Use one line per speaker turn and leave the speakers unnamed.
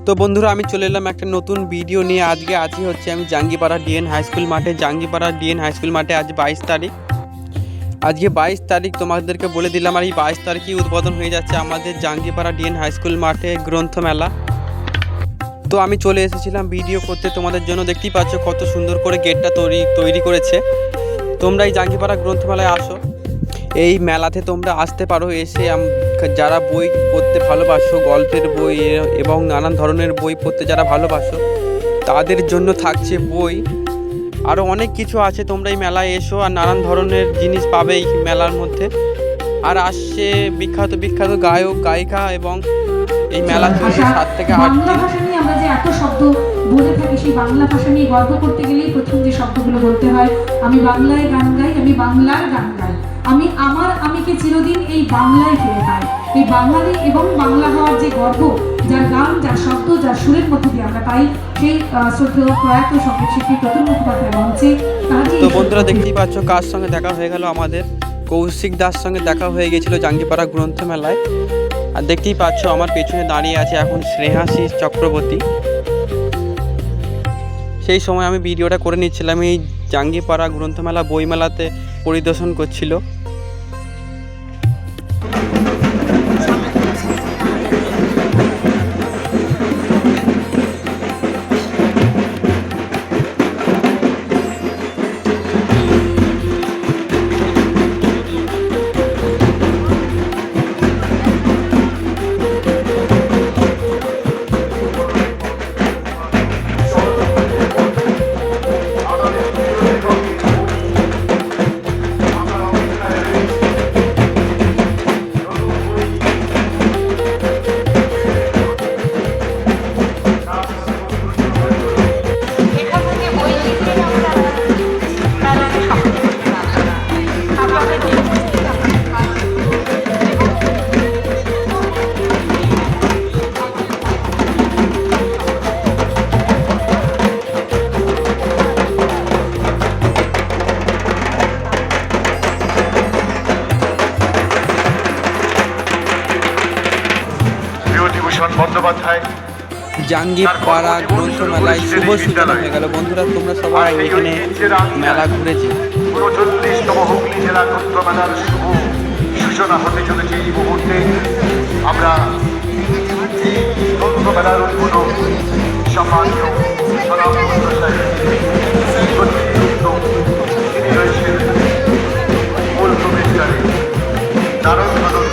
তো বন্ধুরা আমি চলে এলাম একটা নতুন ভিডিও নিয়ে। আজকে হচ্ছে আমি জাঙ্গিপাড়া ডিএন হাই স্কুল মাঠে। জাঙ্গিপাড়া ডিএন হাই স্কুল মাঠে আজ 22 তারিখ। আজকে 22 তারিখ তোমাদেরকে বলে দিলাম। আর এই 22 তারিখই উদ্বোধন হয়ে যাচ্ছে আমাদের জাঙ্গিপাড়া ডিএন হাই স্কুল মাঠে গ্রন্থমেলা। তো আমি চলে এসেছিলাম ভিডিও করতে তোমাদের জন্য। দেখতেই পাচ্ছ কত সুন্দর করে গেটটা তৈরি করেছে। তোমরা এই জাঙ্গিপাড়া গ্রন্থমেলায় আসো, এই মেলাতে তোমরা আসতে পারো। এসে যারা বই পড়তে ভালোবাসো, গল্পের বই এবং নানান ধরনের বই পড়তে যারা ভালোবাসো তাদের জন্য থাকছে বই। আরও অনেক কিছু আছে। তোমরা এই মেলায় এসো আর নানান ধরনের জিনিস পাবে এই মেলার মধ্যে। আর আসছে বিখ্যাত বিখ্যাত গায়ক গায়িকা এবং এই মেলা চলছে 7 থেকে 8 দিন।
বাংলা ভাষা নিয়ে আমরা যে এত শব্দ বলে থাকি, সেই বাংলা ভাষা নিয়ে গর্ব করতে গেলেই প্রথম যে শব্দগুলো বলতে হয়, আমি বাংলায় গান গাই, আমি বাংলার গান গাই, আমি আমিকে চিরদিন এই বাংলায় ফিরে পাই। এই বাঙালি এবং বাংলা হওয়ার যে গর্ব, যার গান, যার শব্দ, যার সুরের মধ্যে দিয়ে আমরা পাই, সেই শ্রদ্ধেয় প্রয়াত সঙ্গীত শিল্পী প্রতুল মুখোপাধ্যায় মঞ্চে।
তো বন্ধুরা দেখতেই পাচ্ছ কার সঙ্গে দেখা হয়ে গেল, আমাদের কৌশিক দাস সঙ্গে দেখা হয়ে গেছিল জাঙ্গিপাড়া গ্রন্থমেলায়। আর দেখতেই পাচ্ছ আমার পেছনে দাঁড়িয়ে আছে এখন স্নেহাশী চক্রবর্তী। সেই সময় আমি ভিডিওটা করে নিচ্ছিলাম। এই জাঙ্গিপাড়া গ্রন্থমেলা বইমেলাতে পরিদর্শন করছিল। জাঙ্গিপাড়া গ্রন্থমেলায় শুভ সূচনা হয়ে গেল। বন্ধুরা তোমরা সবাই এখানে মেলা ঘুরেছে।
39তম হুগলি জেলা গ্রন্থমেলার শুভ সূচনা হতে চলেছে এই মুহূর্তে। আমরা এই গ্রন্থমেলার উদ্বোধন সম্মানীয় তিনি রয়েছেন মূল প্রবেশদ্বারে নারায়ণ